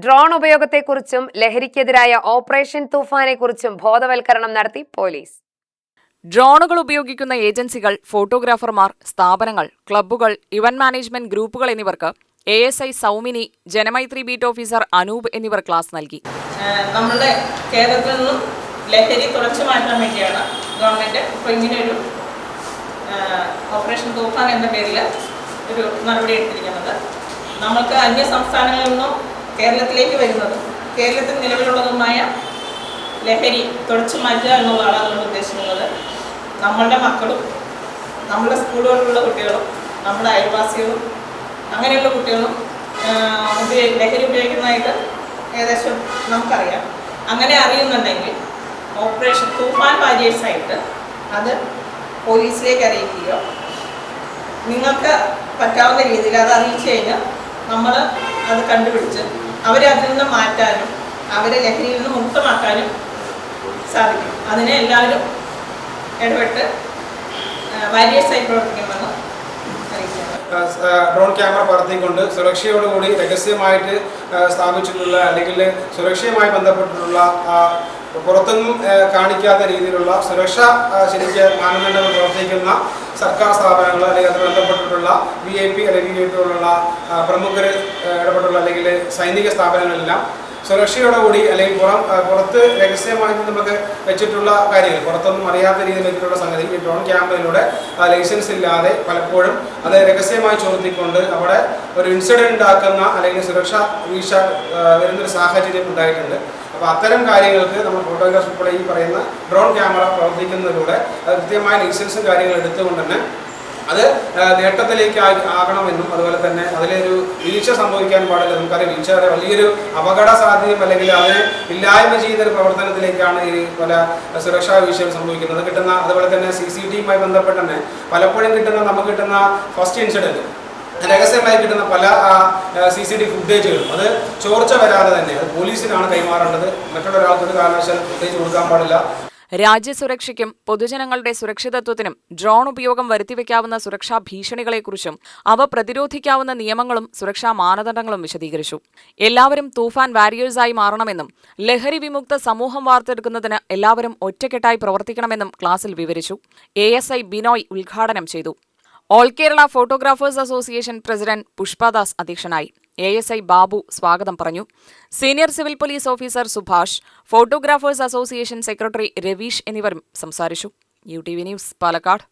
Drone ഉപയോഗത്തെക്കുറിച്ചും ലഹരിക്കെതിരായ operation തൂഫാനെക്കുറിച്ചും ബോധവൽക്കരണം നടത്തി police. ഡ്രോണുകൾ ഉപയോഗിക്കുന്ന ഏജൻസികൾ, ഫോട്ടോഗ്രാഫർമാർ, സ്ഥാപനങ്ങൾ, ക്ലബ്ബുകൾ, ഇവന്റ് മാനേജ്മെന്റ് ഗ്രൂപ്പുകൾ എന്നിവർക്ക് ASI Saumini, Janamaithri beat officer Anoop എന്നിവർ ക്ലാസ് നൽകി. നമ്മുടെ കേരളത്തിൽ നിന്നും ലഹരി തുടച്ചു മാറ്റാൻ വേണ്ടിയാണ് ഗവൺമെന്റ് ഇപ്പോൾ ഇങ്ങനെയൊരു ഓപ്പറേഷൻ തൂഫാൻ എന്ന പേരിൽ ഒരു നടപടി എടുത്തിരിക്കുന്നത്. നമുക്ക് അന്യ സംസ്ഥാനങ്ങളിൽ നിന്നും കേരളത്തിലേക്ക് വരുന്നതും കേരളത്തിൽ നിലവിലുള്ളതുമായ ലഹരി തുടച്ചു മാറ്റുക എന്നുള്ളതാണ് നമ്മൾ ഉദ്ദേശിക്കുന്നത്. നമ്മളുടെ മക്കളും നമ്മുടെ സ്കൂളുകളിലുള്ള കുട്ടികളും നമ്മുടെ അയൽവാസികളും അങ്ങനെയുള്ള കുട്ടികളും ലഹരി ഉപയോഗിക്കുന്നതായിട്ട് ഏകദേശം നമുക്കറിയാം. അങ്ങനെ അറിയുന്നുണ്ടെങ്കിൽ ഓപ്പറേഷൻ തൂഫാൻ വാരിയേഴ്സായിട്ട് അത് പോലീസിലേക്ക് അറിയിക്കുകയോ നിങ്ങൾക്ക് പറ്റാവുന്ന രീതിയിൽ അത് അറിയിച്ചു കഴിഞ്ഞാൽ നമ്മൾ അത് കണ്ടുപിടിച്ച് അവരെ അതിൽ നിന്ന് മാറ്റാനും അവരെ ലഹരിയിൽ നിന്ന് മുക്തമാക്കാനും സാധിക്കും. അതിനെ എല്ലാവരും ഇടപെട്ട് വാരിയേഴ്സായി പ്രവർത്തിക്കണമെന്ന് അറിയിക്കുന്നു. ഡ്രോൺ ക്യാമറ പറത്തിക്കൊണ്ട് സുരക്ഷയോടുകൂടി രഹസ്യമായിട്ട് സ്ഥാപിച്ചിട്ടുള്ള അല്ലെങ്കിൽ സുരക്ഷയുമായി ബന്ധപ്പെട്ടിട്ടുള്ള പുറത്തൊന്നും കാണിക്കാത്ത രീതിയിലുള്ള സുരക്ഷ ശരിക്ക് മാനദണ്ഡങ്ങൾ പ്രവർത്തിക്കുന്ന സർക്കാർ സ്ഥാപനങ്ങൾ അല്ലെങ്കിൽ അതിന് ബന്ധപ്പെട്ടിട്ടുള്ള VIP അല്ലെങ്കിൽ VIP പോലുള്ള പ്രമുഖർ ഇടപെട്ടുള്ള അല്ലെങ്കിൽ സൈനിക സ്ഥാപനങ്ങളെല്ലാം സുരക്ഷയോടുകൂടി അല്ലെങ്കിൽ പുറത്ത് രഹസ്യമായി നമുക്ക് വെച്ചിട്ടുള്ള കാര്യങ്ങൾ പുറത്തൊന്നും അറിയാത്ത രീതിയിൽ വെച്ചിട്ടുള്ള സംഗതി ഈ ഡ്രോൺ ക്യാമറയിലൂടെ ലൈസൻസ് ഇല്ലാതെ പലപ്പോഴും അത് രഹസ്യമായി ചോർത്തിക്കൊണ്ട് അവിടെ ഒരു ഇൻസിഡൻറ്റ് ഉണ്ടാക്കുന്ന അല്ലെങ്കിൽ സുരക്ഷാ വീഴ്ച വരുന്നൊരു സാഹചര്യം ഉണ്ടായിട്ടുണ്ട്. അപ്പോൾ അത്തരം കാര്യങ്ങൾക്ക് നമ്മൾ ഫോട്ടോഗ്രാഫി ഉൾപ്പെടെ ഈ പറയുന്ന ഡ്രോൺ ക്യാമറ പ്രവർത്തിക്കുന്നതിലൂടെ അത് കൃത്യമായ ലൈസൻസും കാര്യങ്ങൾ എടുത്തുകൊണ്ട് തന്നെ അത് നേട്ടത്തിലേക്ക് ആകണമെന്നും അതുപോലെ തന്നെ അതിലൊരു വീഴ്ച സംഭവിക്കാൻ പാടില്ല. നമുക്കറിയാം വീഴ്ചയുടെ വലിയൊരു അപകട സാധ്യതയും അല്ലെങ്കിൽ അതിനെ ഇല്ലായ്മ ചെയ്യുന്ന ഒരു പ്രവർത്തനത്തിലേക്കാണ് ഈ പല സുരക്ഷാ വീഴ്ചകൾ സംഭവിക്കുന്നത്. അതുപോലെ തന്നെ CCTVയുമായി ബന്ധപ്പെട്ട് തന്നെ പലപ്പോഴും നമുക്ക് കിട്ടുന്ന ഫസ്റ്റ് ഇൻസിഡൻറ്റ് രഹസ്യമായി കിട്ടുന്ന പല CCTV ഫുട്ടേജുകളും അത് ചോർച്ച വരാതെ തന്നെ അത് പോലീസിനാണ് കൈമാറേണ്ടത്. മറ്റുള്ള ഒരാൾക്ക് ഒരു കാരണവശാലും ഫുട്ടേജ് കൊടുക്കാൻ പാടില്ല. രാജ്യസുരക്ഷയ്ക്കും പൊതുജനങ്ങളുടെ സുരക്ഷിതത്വത്തിനും ഡ്രോൺ ഉപയോഗം വരുത്തിവെക്കാവുന്ന സുരക്ഷാ ഭീഷണികളെക്കുറിച്ചും അവ പ്രതിരോധിക്കാവുന്ന നിയമങ്ങളും സുരക്ഷാ മാനദണ്ഡങ്ങളും വിശദീകരിച്ചു. എല്ലാവരും തൂഫാൻ വാരിയേഴ്സായി മാറണമെന്നും ലഹരി വിമുക്ത സമൂഹം വാർത്തെടുക്കുന്നതിന് എല്ലാവരും ഒറ്റക്കെട്ടായി പ്രവർത്തിക്കണമെന്നും ക്ലാസിൽ വിവരിച്ചു. ASI ബിനോയ് ഉദ്ഘാടനം ചെയ്തു. All Kerala photographers association president Pushpadas അധ്യക്ഷനായി. ASI ബാബു സ്വാഗതം പറഞ്ഞു. Senior civil police officer Subhash, photographers association secretary Raveesh എന്നിവരും സംസാരിച്ചു. UTV news, Palakkad.